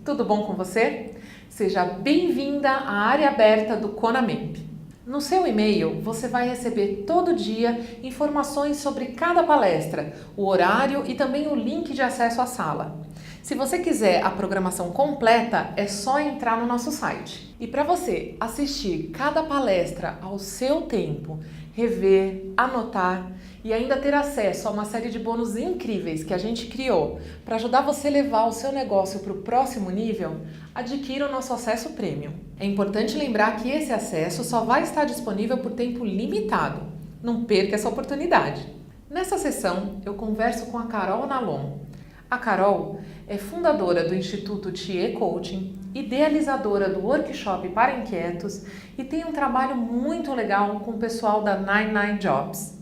tudo bom com você? Seja bem-vinda à área aberta do Conamemp. No seu e-mail, você vai receber todo dia informações sobre cada palestra, o horário e também o link de acesso à sala. Se você quiser a programação completa, é só entrar no nosso site. E para você assistir cada palestra ao seu tempo, rever, anotar e ainda ter acesso a uma série de bônus incríveis que a gente criou para ajudar você a levar o seu negócio para o próximo nível, adquira o nosso acesso premium. É importante lembrar que esse acesso só vai estar disponível por tempo limitado. Não perca essa oportunidade. Nessa sessão, eu converso com a Carol Nalon. A Carol é fundadora do Instituto TIE Coaching, idealizadora do Workshop para Inquietos e tem um trabalho muito legal com o pessoal da 99 Jobs.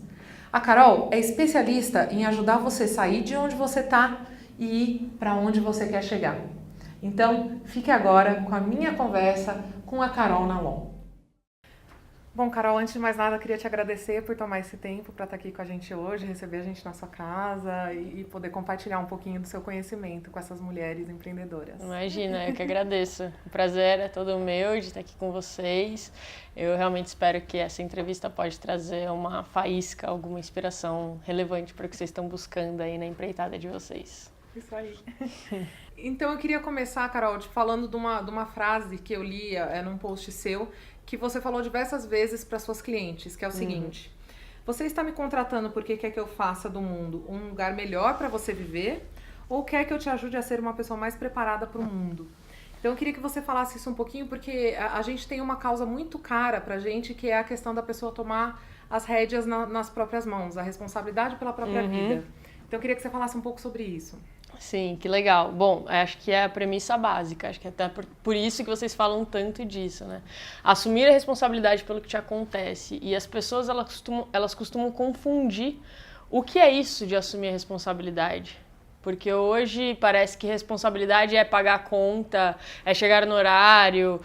A Carol é especialista em ajudar você a sair de onde você está e ir para onde você quer chegar. Então, fique agora com a minha conversa com a Carol Nalon. Bom, Carol, antes de mais nada, eu queria te agradecer por tomar esse tempo para estar aqui com a gente hoje, receber a gente na sua casa e poder compartilhar um pouquinho do seu conhecimento com essas mulheres empreendedoras. Imagina, eu que agradeço. O prazer é todo meu de estar aqui com vocês. Eu realmente espero que essa entrevista pode trazer uma faísca, alguma inspiração relevante para o que vocês estão buscando aí na empreitada de vocês. Isso aí. Então eu queria começar, Carol, te falando de uma frase que eu li num post seu, que você falou diversas vezes para suas clientes, que é o seguinte: você está me contratando porque quer que eu faça do mundo um lugar melhor para você viver ou quer que eu te ajude a ser uma pessoa mais preparada para o mundo? Então eu queria que você falasse isso um pouquinho, porque a gente tem uma causa muito cara pra gente, que é a questão da pessoa tomar as rédeas nas próprias mãos, a responsabilidade pela própria vida. Então eu queria que você falasse um pouco sobre isso. Sim, que legal. Bom, acho que é a premissa básica, acho que é até por isso que vocês falam tanto disso, né? Assumir a responsabilidade pelo que te acontece. E as pessoas, elas costumam confundir o que é isso de assumir a responsabilidade. Porque hoje parece que responsabilidade é pagar a conta, é chegar no horário,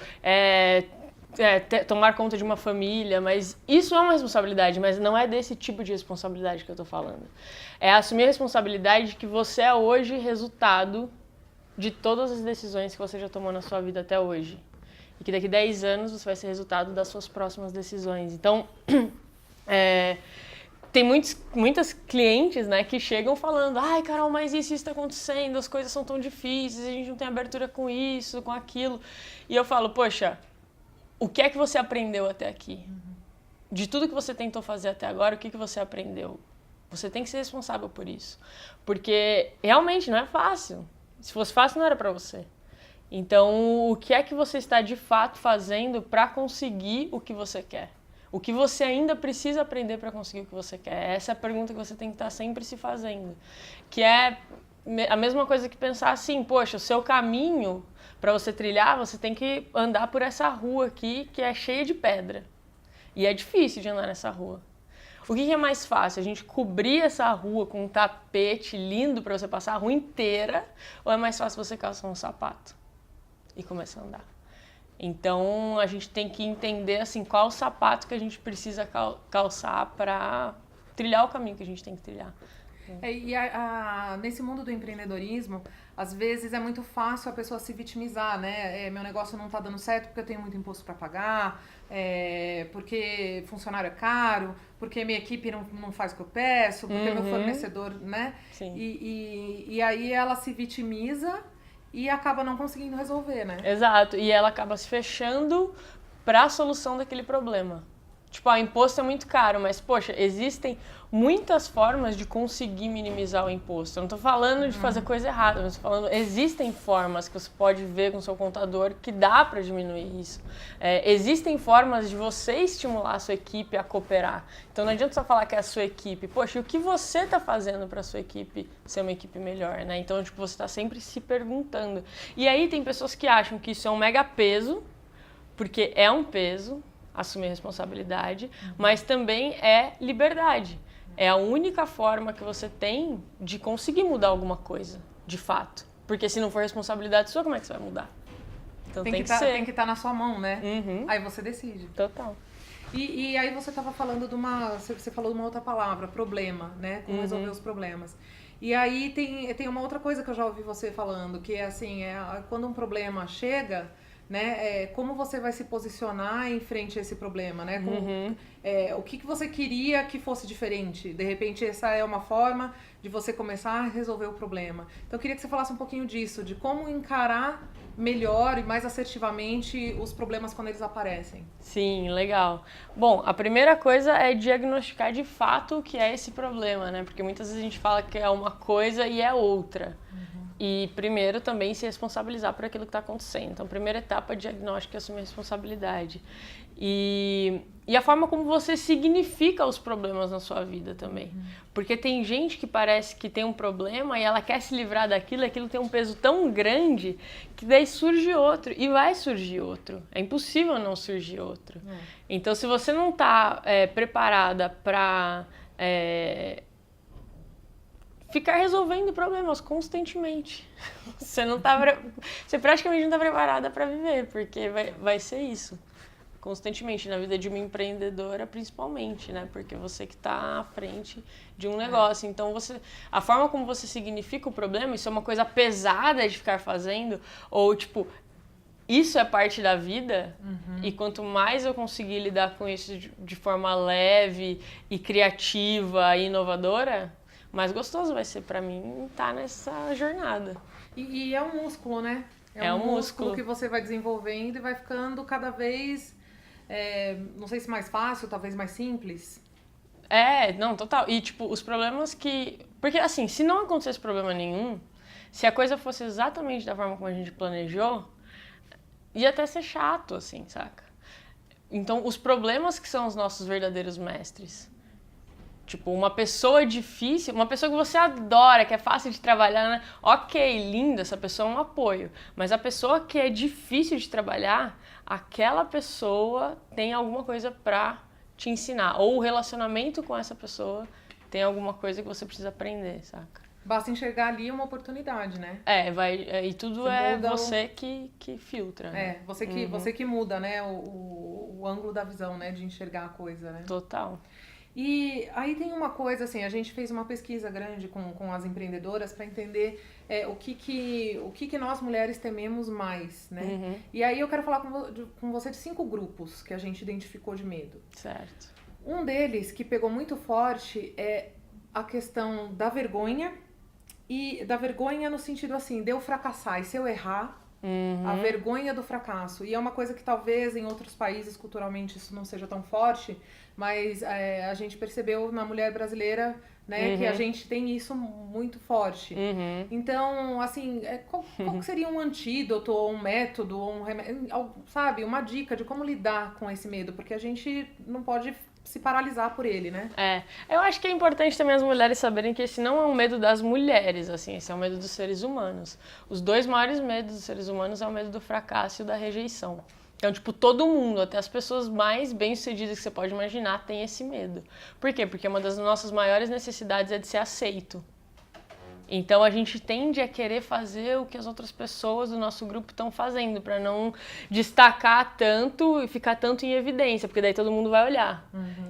tomar conta de uma família, mas isso é uma responsabilidade, mas não é desse tipo de responsabilidade que eu tô falando. É assumir a responsabilidade de que você é hoje resultado de todas as decisões que você já tomou na sua vida até hoje. E que daqui a 10 anos você vai ser resultado das suas próximas decisões. Então, tem muitas clientes, né, que chegam falando: ai, Carol, mas isso está acontecendo, as coisas são tão difíceis, a gente não tem abertura com isso, com aquilo. E eu falo: poxa, o que é que você aprendeu até aqui? De tudo que você tentou fazer até agora, o que você aprendeu? Você tem que ser responsável por isso. Porque realmente não é fácil. Se fosse fácil, não era para você. Então, o que é que você está de fato fazendo para conseguir o que você quer? O que você ainda precisa aprender para conseguir o que você quer? Essa é a pergunta que você tem que estar sempre se fazendo. Que é a mesma coisa que pensar assim: poxa, o seu caminho para você trilhar, você tem que andar por essa rua aqui que é cheia de pedra. E é difícil de andar nessa rua. O que é mais fácil? A gente cobrir essa rua com um tapete lindo para você passar a rua inteira? Ou é mais fácil você calçar um sapato e começar a andar? Então, a gente tem que entender assim, qual o sapato que a gente precisa calçar para trilhar o caminho que a gente tem que trilhar. Nesse mundo do empreendedorismo, às vezes é muito fácil a pessoa se vitimizar, né? Meu negócio não está dando certo porque eu tenho muito imposto para pagar, porque funcionário é caro, porque minha equipe não faz o que eu peço, porque meu fornecedor, né? Sim. E aí ela se vitimiza e acaba não conseguindo resolver, né? Exato, e ela acaba se fechando para a solução daquele problema. Tipo, imposto é muito caro, mas, poxa, existem muitas formas de conseguir minimizar o imposto. Eu não estou falando de fazer coisa errada, mas estou falando, existem formas que você pode ver com o seu contador que dá para diminuir isso. Existem formas de você estimular a sua equipe a cooperar. Então não adianta só falar que é a sua equipe. Poxa, e o que você está fazendo para a sua equipe ser uma equipe melhor, né? Então, tipo, você está sempre se perguntando. E aí tem pessoas que acham que isso é um mega peso, porque é um peso, assumir a responsabilidade, mas também é liberdade. É a única forma que você tem de conseguir mudar alguma coisa, de fato. Porque se não for responsabilidade sua, como é que você vai mudar? Então tem que ser. Tem que estar na sua mão, né? Aí você decide. Total. E aí você estava falando você falou de uma outra palavra, problema, né? Como resolver os problemas. E aí tem uma outra coisa que eu já ouvi você falando, que é assim, quando um problema chega, né, como você vai se posicionar em frente a esse problema, né? O que você queria que fosse diferente? De repente, essa é uma forma de você começar a resolver o problema. Então, eu queria que você falasse um pouquinho disso, de como encarar melhor e mais assertivamente os problemas quando eles aparecem. Sim, legal. Bom, a primeira coisa é diagnosticar de fato o que é esse problema, né? Porque muitas vezes a gente fala que é uma coisa e é outra. E primeiro também se responsabilizar por aquilo que está acontecendo. Então, a primeira etapa é diagnóstico e assumir a responsabilidade. E a forma como você significa os problemas na sua vida também. Porque tem gente que parece que tem um problema e ela quer se livrar daquilo, e aquilo tem um peso tão grande que daí surge outro e vai surgir outro. É impossível não surgir outro. Então, se você não está preparada para ficar resolvendo problemas constantemente, você praticamente não está preparada para viver, porque vai ser isso. Constantemente, na vida de uma empreendedora, principalmente, né? Porque você que está à frente de um negócio. Então, a forma como você significa o problema, isso é uma coisa pesada de ficar fazendo, ou tipo, isso é parte da vida, e quanto mais eu conseguir lidar com isso de forma leve e criativa e inovadora, mais gostoso vai ser pra mim estar nessa jornada. E é um músculo, né? É um músculo que você vai desenvolvendo e vai ficando cada vez... não sei se mais fácil, talvez mais simples. Não, total. E, tipo, os problemas que... Porque, assim, se não acontecesse problema nenhum, se a coisa fosse exatamente da forma como a gente planejou, ia até ser chato, assim, saca? Então, os problemas que são os nossos verdadeiros mestres. Tipo, uma pessoa difícil, uma pessoa que você adora, que é fácil de trabalhar, né? Ok, linda, essa pessoa é um apoio. Mas a pessoa que é difícil de trabalhar, aquela pessoa tem alguma coisa pra te ensinar. Ou o relacionamento com essa pessoa tem alguma coisa que você precisa aprender, saca? Basta enxergar ali uma oportunidade, né? E tudo você que filtra. Né? Você que muda, né? O ângulo da visão, né? De enxergar a coisa, né? Total. E aí tem uma coisa, assim, a gente fez uma pesquisa grande com as empreendedoras para entender o que nós mulheres tememos mais, né? E aí eu quero falar com você de 5 grupos que a gente identificou de medo. Certo. Um deles, que pegou muito forte, é a questão da vergonha, e da vergonha no sentido assim, de eu fracassar, e se eu errar, a vergonha do fracasso. E é uma coisa que talvez em outros países culturalmente isso não seja tão forte, mas a gente percebeu na mulher brasileira, né, que a gente tem isso muito forte. Então, assim, qual que seria um antídoto, ou um método, ou um remédio, sabe, uma dica de como lidar com esse medo? Porque a gente não pode se paralisar por ele, né? Eu acho que é importante também as mulheres saberem que esse não é um medo das mulheres, assim, esse é um medo dos seres humanos. Os 2 maiores medos dos seres humanos é o medo do fracasso e o da rejeição. Então, tipo, todo mundo, até as pessoas mais bem-sucedidas que você pode imaginar, tem esse medo. Por quê? Porque uma das nossas maiores necessidades é de ser aceito. Então, a gente tende a querer fazer o que as outras pessoas do nosso grupo estão fazendo, para não destacar tanto e ficar tanto em evidência, porque daí todo mundo vai olhar.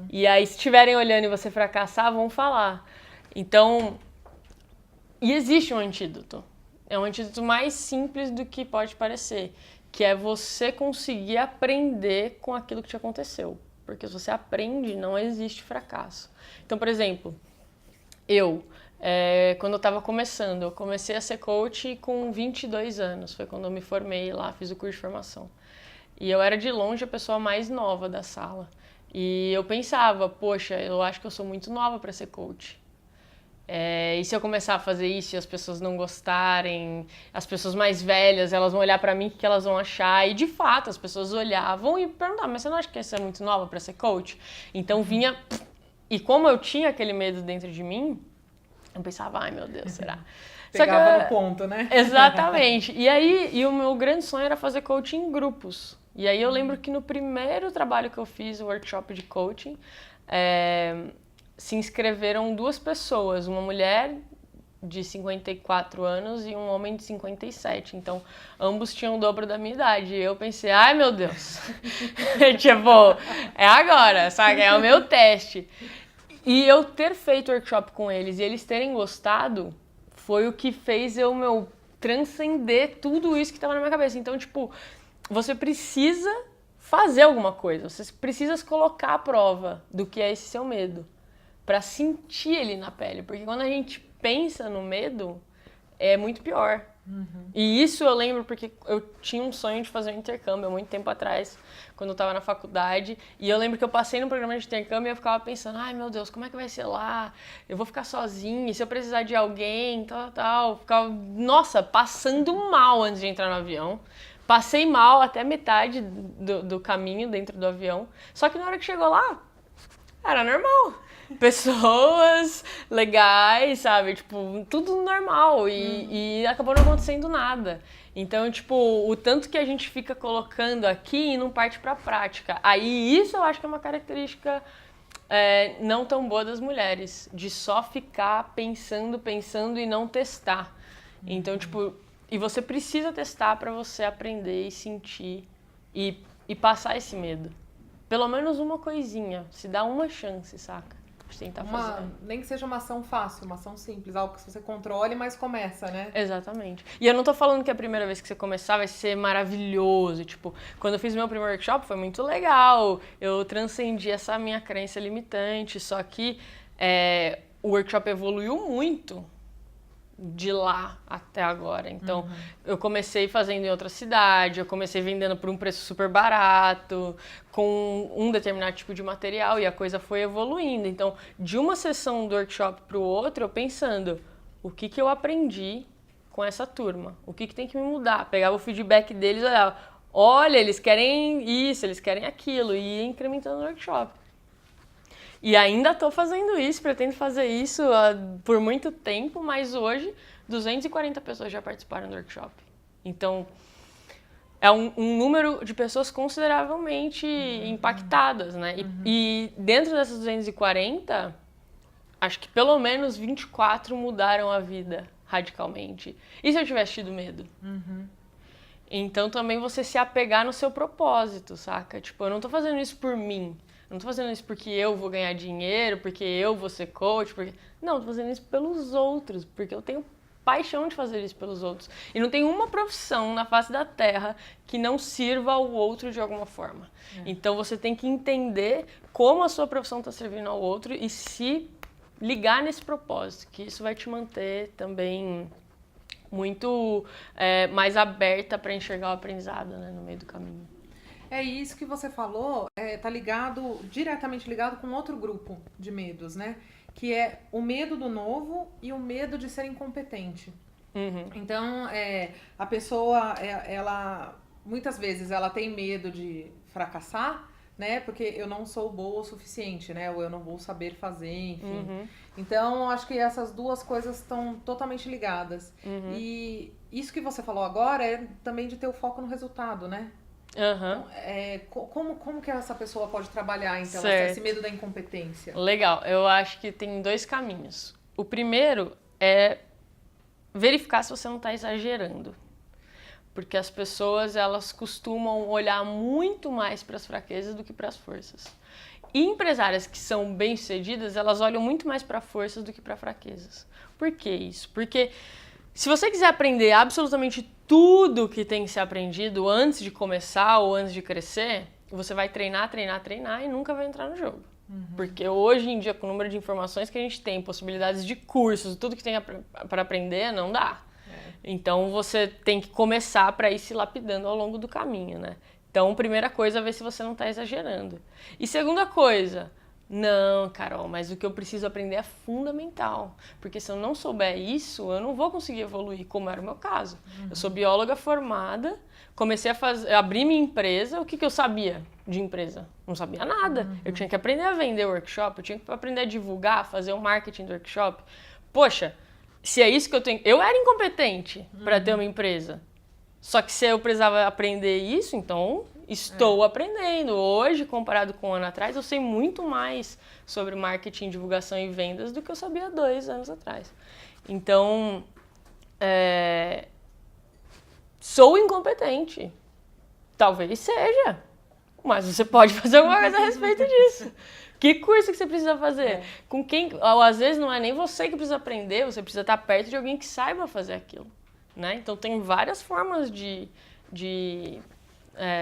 E aí, se estiverem olhando e você fracassar, vão falar. Então, e existe um antídoto. É um antídoto mais simples do que pode parecer, que é você conseguir aprender com aquilo que te aconteceu. Porque se você aprende, não existe fracasso. Então, por exemplo, quando eu estava começando, eu comecei a ser coach com 22 anos. Foi quando eu me formei lá, fiz o curso de formação. E eu era de longe a pessoa mais nova da sala. E eu pensava, poxa, eu acho que eu sou muito nova para ser coach. E se eu começar a fazer isso e as pessoas não gostarem, as pessoas mais velhas, elas vão olhar pra mim, o que elas vão achar? E de fato, as pessoas olhavam e perguntavam, mas você não acha que você é muito nova pra ser coach? Então vinha... E como eu tinha aquele medo dentro de mim, eu pensava, ai meu Deus, será? Pegava no ponto, né? Exatamente. E o meu grande sonho era fazer coaching em grupos. E aí eu lembro que no primeiro trabalho que eu fiz, o workshop de coaching, se inscreveram 2 pessoas, uma mulher de 54 anos e um homem de 57. Então, ambos tinham o dobro da minha idade. E eu pensei, ai meu Deus, tipo, é agora, sabe? É o meu teste. E eu ter feito workshop com eles e eles terem gostado foi o que fez eu, transcender tudo isso que tava na minha cabeça. Então, tipo, você precisa fazer alguma coisa, você precisa se colocar à prova do que é esse seu medo, pra sentir ele na pele. Porque quando a gente pensa no medo, é muito pior. E isso eu lembro porque eu tinha um sonho de fazer um intercâmbio há muito tempo atrás, quando eu estava na faculdade. E eu lembro que eu passei no programa de intercâmbio e eu ficava pensando, ai meu Deus, como é que vai ser lá? Eu vou ficar sozinha, e se eu precisar de alguém, tal. Ficava, nossa, passando mal antes de entrar no avião. Passei mal até metade do caminho dentro do avião. Só que na hora que chegou lá, era normal. Pessoas legais, sabe? Tipo, tudo normal e acabou não acontecendo nada. Então, tipo, o tanto que a gente fica colocando aqui e não parte pra prática. Aí isso eu acho que é uma característica não tão boa das mulheres. De só ficar pensando e não testar. Então, tipo, e você precisa testar pra você aprender e sentir e passar esse medo. Pelo menos uma coisinha. Se dá uma chance, saca? Tentar fazer. Nem que seja uma ação fácil, uma ação simples, algo que você controle, mas começa, né? Exatamente. E eu não tô falando que a primeira vez que você começar vai ser maravilhoso. Tipo, quando eu fiz meu primeiro workshop foi muito legal. Eu transcendi essa minha crença limitante. Só que o workshop evoluiu muito de lá até agora. Então, eu comecei fazendo em outra cidade, eu comecei vendendo por um preço super barato, com um determinado tipo de material, e a coisa foi evoluindo. Então, de uma sessão do workshop para o outro, eu pensando, o que eu aprendi com essa turma? O que tem que me mudar? Pegava o feedback deles e olhava, olha, eles querem isso, eles querem aquilo, e ia incrementando no workshop. E ainda estou fazendo isso, pretendo fazer isso por muito tempo, mas hoje 240 pessoas já participaram do workshop. Então, é um número de pessoas consideravelmente impactadas, né? E dentro dessas 240, acho que pelo menos 24 mudaram a vida radicalmente. E se eu tivesse tido medo? Então, também você se apegar no seu propósito, saca? Tipo, eu não tô fazendo isso por mim. Eu não tô fazendo isso porque eu vou ganhar dinheiro, porque eu vou ser coach, porque... Não, eu tô fazendo isso pelos outros, porque eu tenho paixão de fazer isso pelos outros. E não tem uma profissão na face da Terra que não sirva ao outro de alguma forma. Então você tem que entender como a sua profissão está servindo ao outro e se ligar nesse propósito, que isso vai te manter também muito mais aberta para enxergar o aprendizado, né, no meio do caminho. É isso que você falou, tá diretamente ligado com outro grupo de medos, né? Que é o medo do novo e o medo de ser incompetente. Então, a pessoa, ela muitas vezes ela tem medo de fracassar, né? Porque eu não sou boa o suficiente, né? Ou eu não vou saber fazer, enfim. Então, acho que essas duas coisas estão totalmente ligadas. E isso que você falou agora é também de ter o foco no resultado, né? Então, como que essa pessoa pode trabalhar, então, esse medo da incompetência? Legal, eu acho que tem dois caminhos. O primeiro é verificar se você não está exagerando. Porque as pessoas, elas costumam olhar muito mais para as fraquezas do que para as forças. E empresárias que são bem-sucedidas, elas olham muito mais para forças do que para fraquezas. Por que isso? Porque se você quiser aprender absolutamente tudo que tem que ser aprendido antes de começar ou antes de crescer, você vai treinar e nunca vai entrar no jogo. Porque hoje em dia, com o número de informações que a gente tem, possibilidades de cursos, tudo que tem para aprender, não dá. Então, você tem que começar para ir se lapidando ao longo do caminho, né? Então, primeira coisa, ver se você não está exagerando. E segunda coisa, não, Carol, mas o que eu preciso aprender é fundamental. Porque se eu não souber isso, eu não vou conseguir evoluir, como era o meu caso. Eu sou bióloga formada, comecei a abrir minha empresa. O que eu sabia de empresa? Não sabia nada. Eu tinha que aprender a vender workshop, eu tinha que aprender a divulgar, fazer o marketing do workshop. Poxa, se é isso que eu tenho... Eu era incompetente para ter uma empresa. Só que se eu precisava aprender isso, então... Estou aprendendo. Hoje, comparado com um ano atrás, eu sei muito mais sobre marketing, divulgação e vendas do que eu sabia há 2 anos atrás. Então, sou incompetente. Talvez seja, mas você pode fazer alguma coisa a respeito disso. Que curso que você precisa fazer? Com quem? Ou, às vezes não é nem você que precisa aprender, você precisa estar perto de alguém que saiba fazer aquilo, né? Então tem várias formas de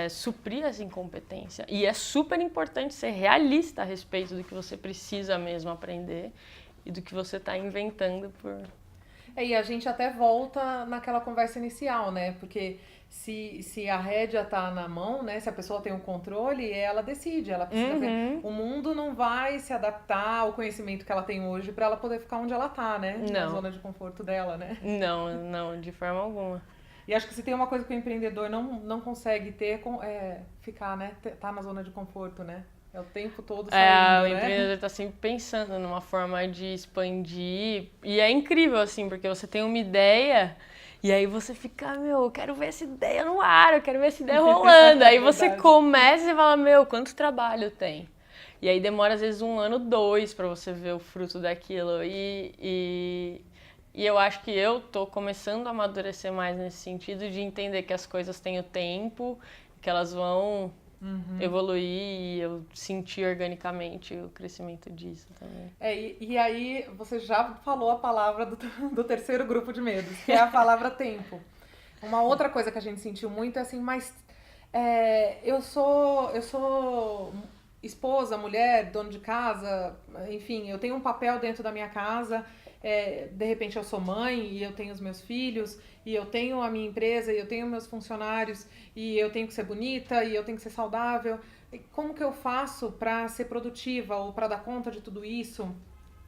suprir essa incompetência. E é super importante ser realista a respeito do que você precisa mesmo aprender e do que você está inventando por... E a gente até volta naquela conversa inicial, né? Porque se a rédea tá na mão, né? Se a pessoa tem o controle, ela decide, ela precisa ver. O mundo não vai se adaptar ao conhecimento que ela tem hoje para ela poder ficar onde ela tá, né? Não. Na zona de conforto dela, né? Não, de forma alguma. E acho que se tem uma coisa que o empreendedor não consegue ter, é ficar, né? Tá na zona de conforto, né? É o tempo todo saindo, O empreendedor está sempre pensando numa forma de expandir. E é incrível, assim, porque você tem uma ideia e aí você fica, eu quero ver essa ideia no ar, eu quero ver essa ideia rolando. Aí você começa e fala, quanto trabalho tem? E aí demora, às vezes, 1 ano, 2 para você ver o fruto daquilo. E eu acho que eu tô começando a amadurecer mais nesse sentido de entender que as coisas têm o tempo, que elas vão... evoluir e eu sentir organicamente o crescimento disso também. E aí você já falou a palavra do terceiro grupo de medos, que é a palavra tempo. Uma outra coisa que a gente sentiu muito é assim, mas eu sou esposa, mulher, dona de casa, enfim, eu tenho um papel dentro da minha casa, de repente eu sou mãe e eu tenho os meus filhos, e eu tenho a minha empresa, e eu tenho meus funcionários, e eu tenho que ser bonita, e eu tenho que ser saudável. E como que eu faço para ser produtiva ou para dar conta de tudo isso?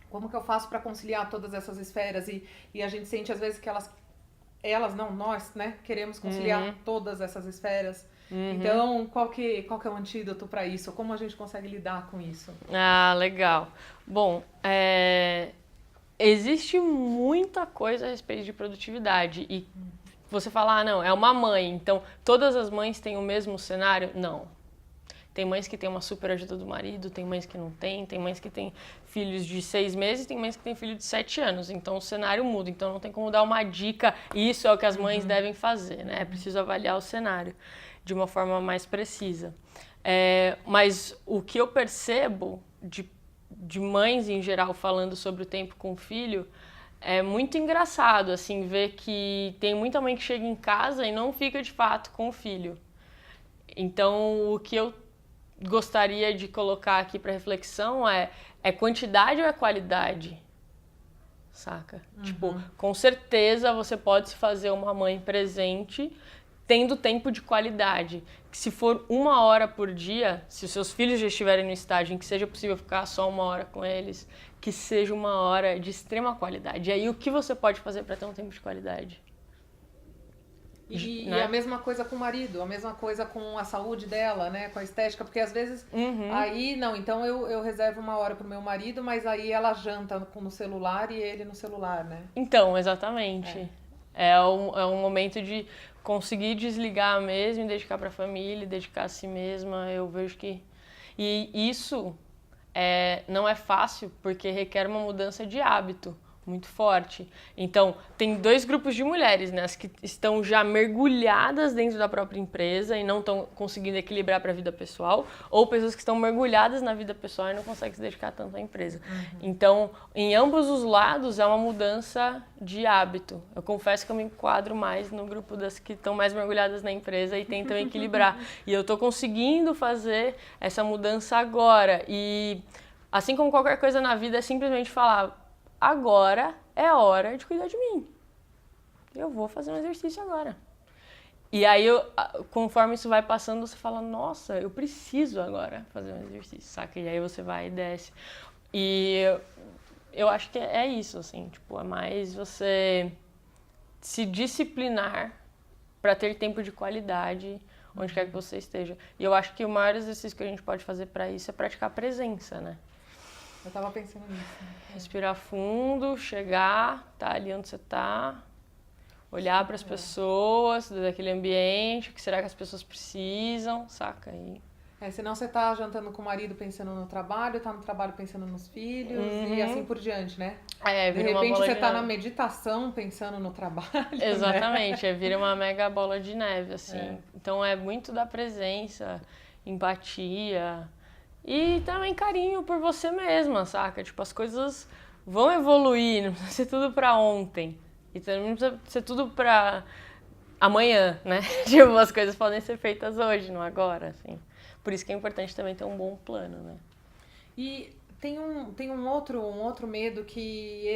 Como que eu faço para conciliar todas essas esferas? E a gente sente às vezes que nós, né, queremos conciliar todas essas esferas. Então, qual que é o antídoto para isso? Como a gente consegue lidar com isso? Legal. Bom, existe muita coisa a respeito de produtividade e você fala, não, é uma mãe, então todas as mães têm o mesmo cenário? Não. Tem mães que têm uma super ajuda do marido, tem mães que não têm, tem mães que têm filhos de 6 meses, tem mães que têm filho de 7 anos, então o cenário muda, então não tem como dar uma dica, isso é o que as mães devem fazer, né? É preciso avaliar o cenário de uma forma mais precisa. Mas o que eu percebo de mães em geral falando sobre o tempo com o filho é muito engraçado, assim, ver que tem muita mãe que chega em casa e não fica de fato com o filho. Então, o que eu gostaria de colocar aqui para reflexão é quantidade ou é qualidade? Saca? Tipo, com certeza você pode se fazer uma mãe presente tendo tempo de qualidade. Que se for 1 hora por dia, se os seus filhos já estiverem no estágio em que seja possível ficar só 1 hora com eles, que seja 1 hora de extrema qualidade. E aí, o que você pode fazer para ter um tempo de qualidade? E né? a mesma coisa com o marido, a mesma coisa com a saúde dela, né? Com a estética, porque às vezes aí, não, então eu reservo 1 hora pro meu marido, mas aí ela janta no celular e ele no celular, né? Então, exatamente. É um momento de conseguir desligar mesmo e dedicar para a família, dedicar a si mesma. Eu vejo que... E isso não é fácil porque requer uma mudança de hábito muito forte. Então, tem 2 grupos de mulheres, né? As que estão já mergulhadas dentro da própria empresa e não estão conseguindo equilibrar para a vida pessoal, ou pessoas que estão mergulhadas na vida pessoal e não conseguem se dedicar tanto à empresa. Então, em ambos os lados, é uma mudança de hábito. Eu confesso que eu me enquadro mais no grupo das que estão mais mergulhadas na empresa e tentam equilibrar. E eu estou conseguindo fazer essa mudança agora. E, assim como qualquer coisa na vida, é simplesmente falar: agora é hora de cuidar de mim. Eu vou fazer um exercício agora. E aí, conforme isso vai passando, você fala: nossa, eu preciso agora fazer um exercício, saca? E aí você vai e desce. E eu acho que é isso, assim, tipo, é mais você se disciplinar para ter tempo de qualidade onde quer que você esteja. E eu acho que o maior exercício que a gente pode fazer para isso é praticar a presença, né? Eu tava pensando nisso. Respirar fundo, chegar, tá ali onde você tá, olhar para as pessoas daquele ambiente, o que será que as pessoas precisam, saca? E... senão você tá jantando com o marido pensando no trabalho, tá no trabalho pensando nos filhos e assim por diante, né? De repente você tá na meditação pensando no trabalho. Exatamente, vira uma mega bola de neve, assim. Então é muito da presença, empatia, E também carinho por você mesma, saca? Tipo, as coisas vão evoluir, não precisa ser tudo pra ontem. E também não precisa ser tudo pra amanhã, né? Tipo, as coisas podem ser feitas hoje, não agora, assim. Por isso que é importante também ter um bom plano, né? E tem um outro medo que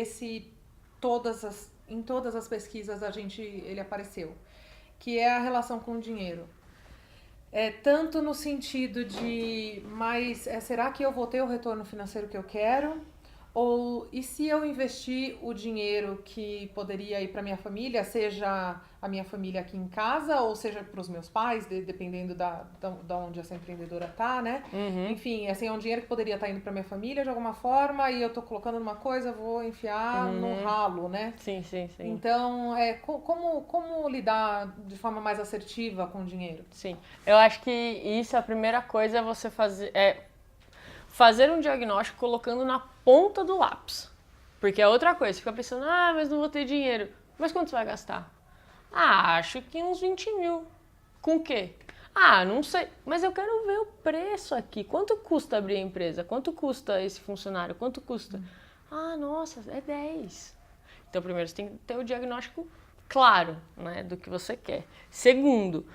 em todas as pesquisas ele apareceu, que é a relação com o dinheiro. Tanto no sentido de, mas será que eu vou ter o retorno financeiro que eu quero? Ou e se eu investir o dinheiro que poderia ir para minha família, seja a minha família aqui em casa, ou seja para os meus pais, dependendo da onde essa empreendedora tá, né? Uhum. Enfim, assim, é um dinheiro que poderia estar indo para minha família de alguma forma e eu tô colocando numa coisa, vou enfiar no ralo, né? Sim, sim, sim. Então, como lidar de forma mais assertiva com o dinheiro? Sim. Eu acho que isso, a primeira coisa é você fazer um diagnóstico colocando na ponta do lápis. Porque é outra coisa, você fica pensando, mas não vou ter dinheiro. Mas quanto você vai gastar? Acho que uns 20 mil. Com o quê? Não sei. Mas eu quero ver o preço aqui. Quanto custa abrir a empresa? Quanto custa esse funcionário? Quanto custa? Nossa, é 10. Então, primeiro, você tem que ter o diagnóstico claro, né, do que você quer. Segundo,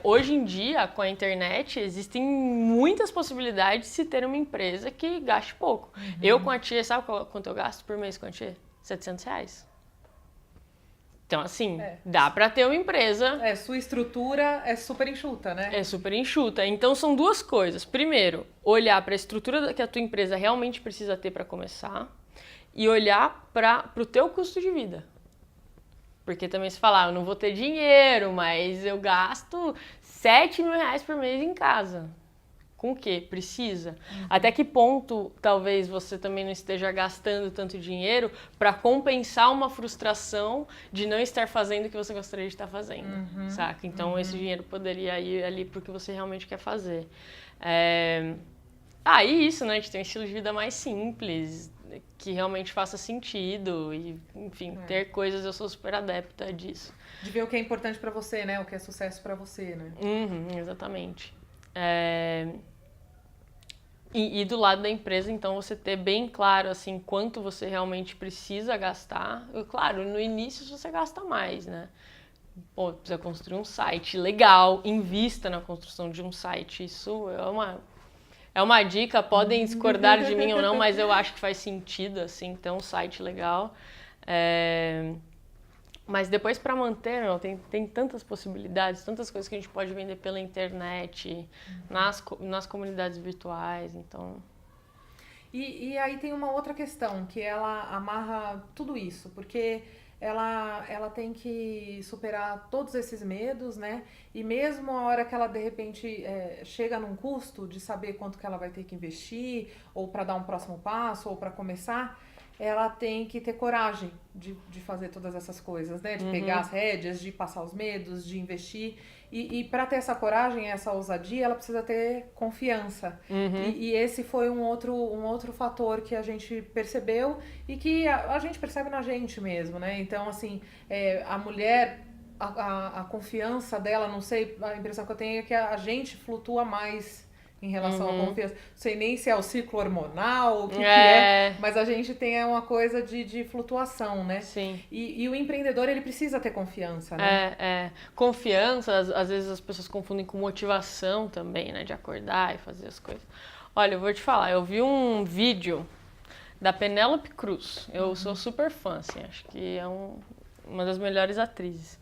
hoje em dia, com a internet, existem muitas possibilidades de se ter uma empresa que gaste pouco. Eu com a Tia, sabe quanto eu gasto por mês com a Tia? R$700. Então, assim, dá pra ter uma empresa... Sua estrutura é super enxuta, né? É super enxuta. Então, são duas coisas. Primeiro, olhar para a estrutura que a tua empresa realmente precisa ter para começar e olhar para o teu custo de vida. Porque também se falar, eu não vou ter dinheiro, mas eu gasto R$7.000 por mês em casa. Com o quê? Precisa. Até que ponto talvez você também não esteja gastando tanto dinheiro para compensar uma frustração de não estar fazendo o que você gostaria de estar fazendo, saca? Então esse dinheiro poderia ir ali para o que você realmente quer fazer. E isso, né? A gente tem um estilo de vida mais simples, que realmente faça sentido e, enfim, ter coisas, eu sou super adepta disso. De ver o que é importante pra você, né? O que é sucesso pra você, né? Exatamente. E do lado da empresa, então, você ter bem claro, assim, quanto você realmente precisa gastar. Claro, no início você gasta mais, né? Precisa construir um site legal, invista na construção de um site. Isso é uma dica, podem discordar de mim ou não, mas eu acho que faz sentido, assim, ter um site legal. Mas depois para manter, tem tantas possibilidades, tantas coisas que a gente pode vender pela internet, nas comunidades virtuais, então... E aí tem uma outra questão, que ela amarra tudo isso, porque ela tem que superar todos esses medos, né? E mesmo a hora que ela, de repente, chega num custo de saber quanto que ela vai ter que investir, ou para dar um próximo passo, ou para começar, ela tem que ter coragem de fazer todas essas coisas, né? De pegar as rédeas, de passar os medos, de investir. E para ter essa coragem, essa ousadia, ela precisa ter confiança. E esse foi um outro fator que a gente percebeu e que a gente percebe na gente mesmo, né? Então, assim, a mulher, a confiança dela, não sei, a impressão que eu tenho é que a gente flutua mais em relação à confiança. Não sei nem se é o ciclo hormonal, o que é, mas a gente tem uma coisa de flutuação, né? Sim. E o empreendedor, ele precisa ter confiança, né? Confiança, às vezes as pessoas confundem com motivação também, né? De acordar e fazer as coisas. Olha, eu vou te falar, eu vi um vídeo da Penélope Cruz. Eu sou super fã, assim, acho que é uma das melhores atrizes.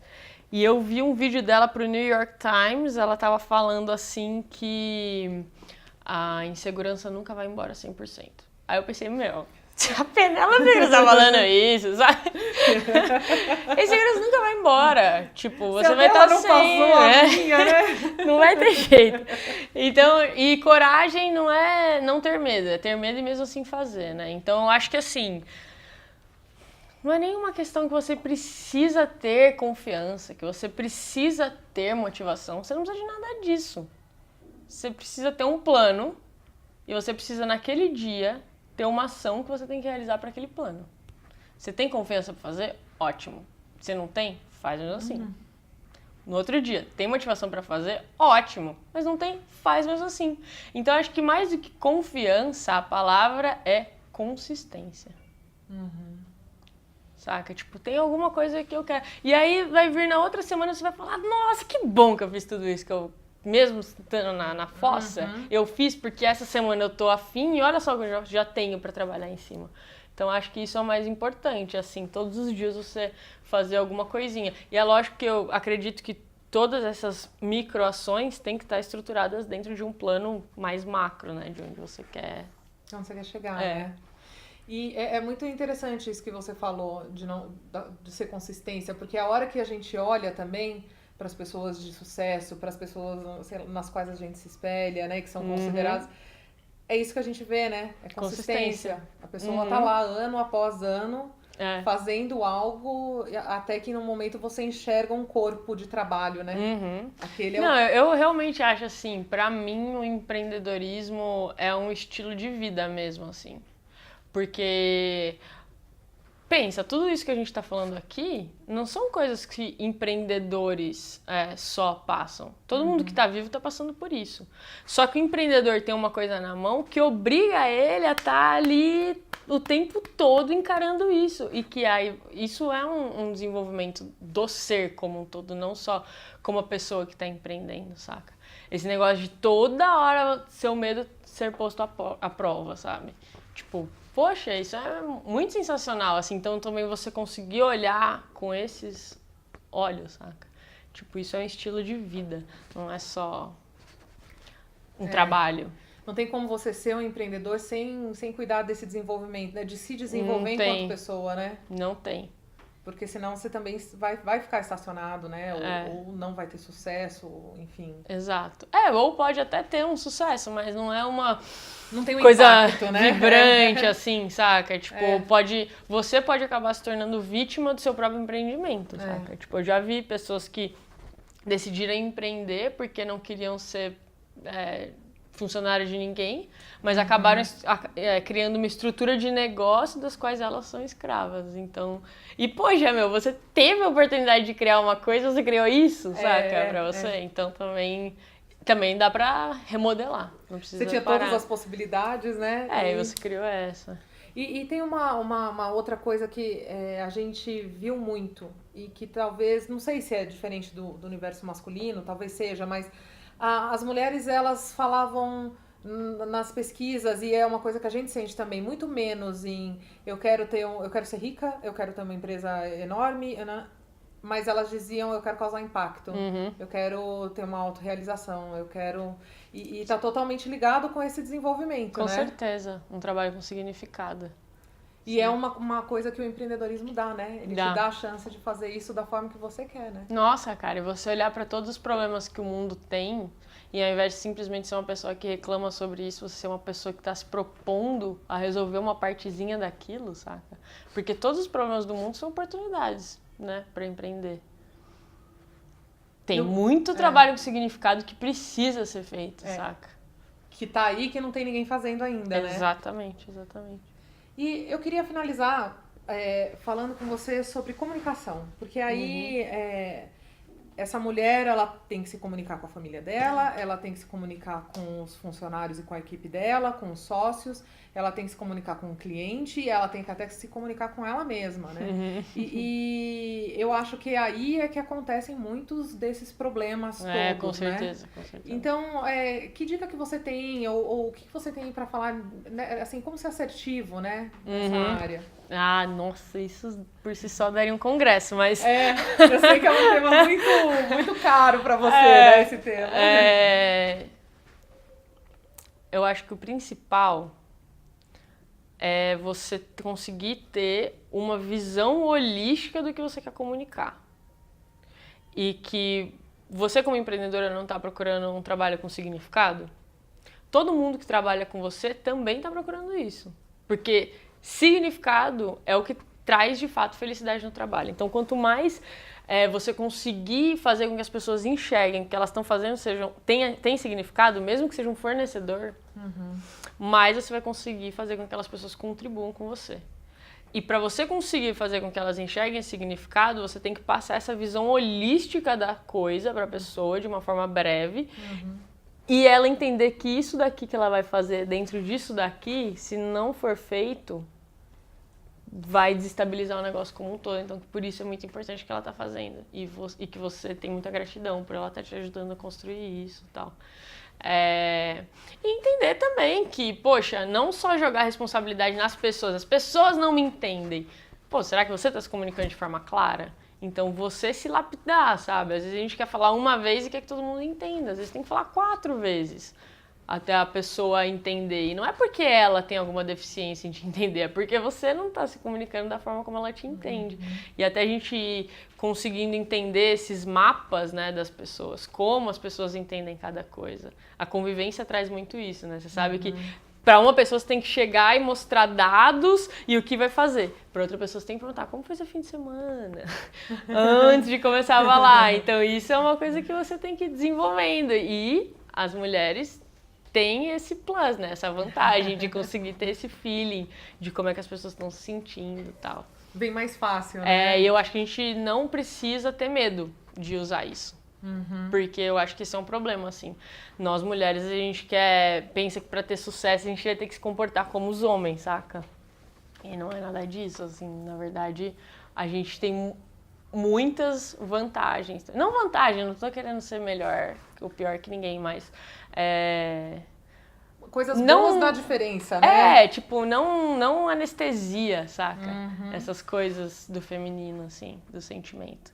E eu vi um vídeo dela pro New York Times, ela tava falando assim que a insegurança nunca vai embora 100%. Aí eu pensei, a Penélope Cruz tá falando isso, sabe? A insegurança nunca vai embora. Tipo, você vai estar sem, né? Não vai ter jeito. Então, e coragem não é não ter medo, é ter medo e mesmo assim fazer, né? Então, eu acho que assim... Não é nenhuma questão que você precisa ter confiança, que você precisa ter motivação. Você não precisa de nada disso. Você precisa ter um plano e você precisa, naquele dia, ter uma ação que você tem que realizar para aquele plano. Você tem confiança para fazer? Ótimo. Você não tem? Faz mesmo assim. no outro dia. Tem motivação para fazer? Ótimo. Mas não tem? Faz mesmo assim. Então, acho que mais do que confiança, a palavra é consistência. Saca? Tipo, tem alguma coisa que eu quero. E aí vai vir na outra semana, você vai falar, nossa, que bom que eu fiz tudo isso, que eu, mesmo estando na fossa, eu fiz porque essa semana eu tô afim e olha só o que eu já tenho para trabalhar em cima. Então, acho que isso é o mais importante, assim, todos os dias você fazer alguma coisinha. E é lógico que eu acredito que todas essas microações têm que estar estruturadas dentro de um plano mais macro, né? De onde você quer... Onde você quer chegar, né? E é muito interessante isso que você falou, de ser consistência, porque a hora que a gente olha também para as pessoas de sucesso, para as pessoas nas quais a gente se espelha, né? Que são consideradas... É isso que a gente vê, né? É consistência. A pessoa tá lá ano após ano fazendo algo até que no momento você enxerga um corpo de trabalho, né? Aquele Não, eu realmente acho assim, pra mim o empreendedorismo é um estilo de vida mesmo, assim. Porque... Pensa, tudo isso que a gente está falando aqui não são coisas que empreendedores só passam. Todo mundo que está vivo está passando por isso. Só que o empreendedor tem uma coisa na mão que obriga ele a estar ali o tempo todo encarando isso. E que aí, isso é um desenvolvimento do ser como um todo, não só como a pessoa que está empreendendo, saca? Esse negócio de toda hora seu medo ser posto à prova, sabe? Tipo... Poxa, isso é muito sensacional, assim, então também você conseguir olhar com esses olhos, saca? Tipo, isso é um estilo de vida, não é só um trabalho. Não tem como você ser um empreendedor sem cuidar desse desenvolvimento, né? De se desenvolver enquanto pessoa, né? Não tem. Porque senão você também vai ficar estacionado, né? Ou não vai ter sucesso, enfim. Exato. Ou pode até ter um sucesso, mas não é uma... Não tem um coisa impacto, né? Vibrante, assim, saca? Tipo, você pode acabar se tornando vítima do seu próprio empreendimento, saca? Tipo, eu já vi pessoas que decidiram empreender porque não queriam ser funcionário de ninguém, mas acabaram criando uma estrutura de negócio das quais elas são escravas. Então, e poxa, você teve a oportunidade de criar uma coisa, você criou isso, saca? Pra você. Então também dá pra remodelar. Não precisa você tinha parar. todas as possibilidades, né? E você criou essa. E tem uma outra coisa que a gente viu muito e que talvez, não sei se é diferente do universo masculino, talvez seja, mas as mulheres, elas falavam nas pesquisas, e é uma coisa que a gente sente também, muito menos em eu quero ser rica, eu quero ter uma empresa enorme, mas elas diziam, eu quero causar impacto, eu quero ter uma autorrealização, eu quero... E tá totalmente ligado com esse desenvolvimento, com né? certeza, um trabalho com significado. E é uma coisa que o empreendedorismo dá, né? Ele te dá a chance de fazer isso da forma que você quer, né? Nossa, cara, e você olhar pra todos os problemas que o mundo tem, e ao invés de simplesmente ser uma pessoa que reclama sobre isso, você ser uma pessoa que tá se propondo a resolver uma partezinha daquilo, saca? Porque todos os problemas do mundo são oportunidades, né, pra empreender. Tem muito trabalho com significado que precisa ser feito, saca? Que tá aí, que não tem ninguém fazendo ainda, né? Exatamente. E eu queria finalizar falando com você sobre comunicação, porque aí essa mulher, ela tem que se comunicar com a família dela, ela tem que se comunicar com os funcionários e com a equipe dela, com os sócios, ela tem que se comunicar com o cliente e ela tem que até se comunicar com ela mesma, né? E eu acho que aí é que acontecem muitos desses problemas todos, com certeza, né? com certeza. Então, que dica que você tem, ou o que você tem pra falar, né, assim, como ser assertivo, né, nessa área? Ah, nossa, isso por si só daria um congresso, mas... eu sei que é um tema muito caro pra você, né, esse tema. Eu acho que o principal é você conseguir ter uma visão holística do que você quer comunicar. E que você, como empreendedora, não está procurando um trabalho com significado. Todo mundo que trabalha com você também está procurando isso. Porque significado é o que traz, de fato, felicidade no trabalho. Então, quanto mais você conseguir fazer com que as pessoas enxerguem que o que elas estão fazendo tem significado, mesmo que seja um fornecedor, mais você vai conseguir fazer com que aquelas pessoas contribuam com você. E para você conseguir fazer com que elas enxerguem esse significado, você tem que passar essa visão holística da coisa para a pessoa de uma forma breve. E ela entender que isso daqui que ela vai fazer dentro disso daqui, se não for feito, vai desestabilizar o negócio como um todo. Então, por isso é muito importante o que ela está fazendo. E que você tem muita gratidão por ela estar te ajudando a construir isso e tal. E entender também que, poxa, não só jogar a responsabilidade nas pessoas. As pessoas não me entendem. Pô, será que você está se comunicando de forma clara? Então, você se lapidar, sabe? Às vezes a gente quer falar uma vez e quer que todo mundo entenda. Às vezes tem que falar 4 vezes até a pessoa entender. E não é porque ela tem alguma deficiência de entender, é porque você não está se comunicando da forma como ela te entende. E até a gente ir conseguindo entender esses mapas, né, das pessoas, como as pessoas entendem cada coisa. A convivência traz muito isso, né? Você sabe que para uma pessoa você tem que chegar e mostrar dados e o que vai fazer. Para outra pessoa você tem que perguntar como foi seu fim de semana antes de começar a falar. Então isso é uma coisa que você tem que ir desenvolvendo. E as mulheres têm esse plus, né? Essa vantagem de conseguir ter esse feeling de como é que as pessoas estão se sentindo e tal. Bem mais fácil, né? E eu acho que a gente não precisa ter medo de usar isso. Porque eu acho que isso é um problema, assim. Nós, mulheres, a gente pensa que pra ter sucesso a gente vai ter que se comportar como os homens, saca? E não é nada disso, assim. Na verdade, a gente tem muitas vantagens. Não vantagem, não tô querendo ser melhor ou pior que ninguém, mas... Coisas boas dá diferença, né? Tipo, não anestesia, saca? Essas coisas do feminino, assim, do sentimento.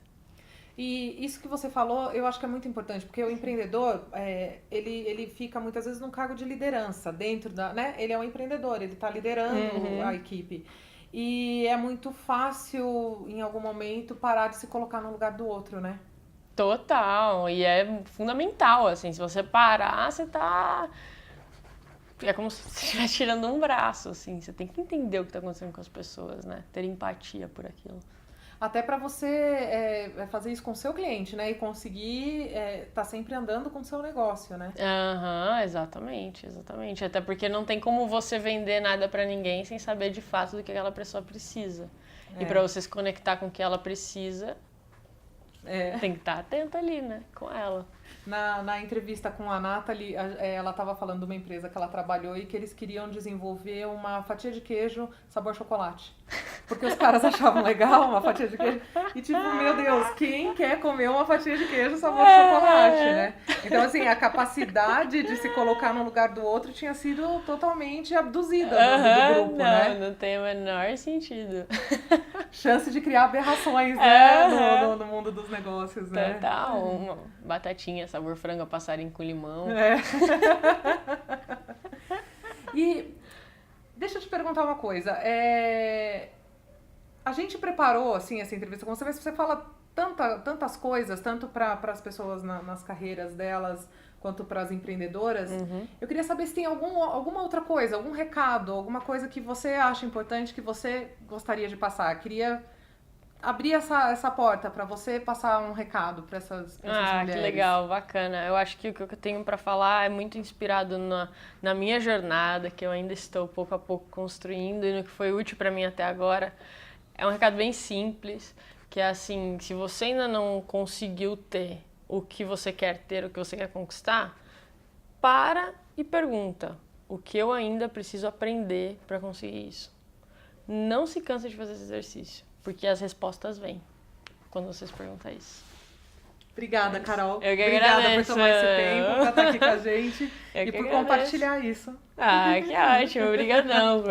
E isso que você falou, eu acho que é muito importante, porque o empreendedor, ele fica muitas vezes num cargo de liderança dentro da, né? Ele é um empreendedor, ele está liderando a equipe. E é muito fácil, em algum momento, parar de se colocar no lugar do outro, né? Total, e é fundamental, assim, se você parar, você tá... É como se você estivesse tirando um braço, assim, você tem que entender o que tá acontecendo com as pessoas, né? Ter empatia por aquilo. Até para você fazer isso com o seu cliente, né? E conseguir tá sempre andando com o seu negócio, né? Exatamente. Até porque não tem como você vender nada para ninguém sem saber de fato do que aquela pessoa precisa. E para você se conectar com o que ela precisa, tem que estar atenta ali, né? Com ela. Na entrevista com a Nathalie, ela estava falando de uma empresa que ela trabalhou e que eles queriam desenvolver uma fatia de queijo sabor chocolate. Porque os caras achavam legal uma fatia de queijo. E tipo, meu Deus, quem quer comer uma fatia de queijo sabor chocolate, né? Então, assim, a capacidade de se colocar no lugar do outro tinha sido totalmente abduzida do grupo, né? Não tem o menor sentido. Chance de criar aberrações, né? No mundo dos negócios, né? Total, uma batatinha, sabor frango, passarinho com limão. E deixa eu te perguntar uma coisa. A gente preparou, assim, essa entrevista com você, mas você fala tantas coisas, tanto para as pessoas nas carreiras delas, quanto para as empreendedoras. Eu queria saber se tem alguma outra coisa, algum recado, alguma coisa que você acha importante, que você gostaria de passar. Queria abrir essa porta para você passar um recado para essas mulheres. Que legal, bacana. Eu acho que o que eu tenho para falar é muito inspirado na minha jornada, que eu ainda estou pouco a pouco construindo e no que foi útil para mim até agora. É um recado bem simples, que é assim, se você ainda não conseguiu ter o que você quer ter, o que você quer conquistar, para e pergunta, o que eu ainda preciso aprender para conseguir isso? Não se cansa de fazer esse exercício, porque as respostas vêm quando você se pergunta isso. Obrigada, Carol. Eu que Obrigada agradeço. por tomar esse tempo, por estar aqui com a gente e por compartilhar isso. Que ótimo. Obrigadão.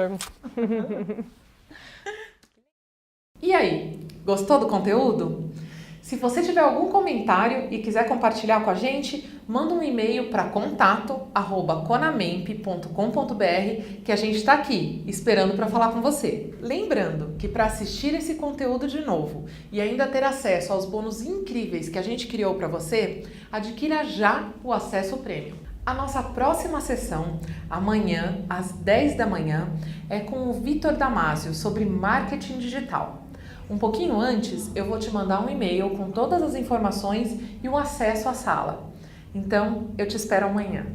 E aí, gostou do conteúdo? Se você tiver algum comentário e quiser compartilhar com a gente, manda um e-mail para contato@conamemp.com.br que a gente está aqui esperando para falar com você. Lembrando que para assistir esse conteúdo de novo e ainda ter acesso aos bônus incríveis que a gente criou para você, adquira já o acesso premium. A nossa próxima sessão, amanhã, às 10 da manhã, é com o Vitor Damasio sobre marketing digital. Um pouquinho antes, eu vou te mandar um e-mail com todas as informações e o acesso à sala. Então, eu te espero amanhã.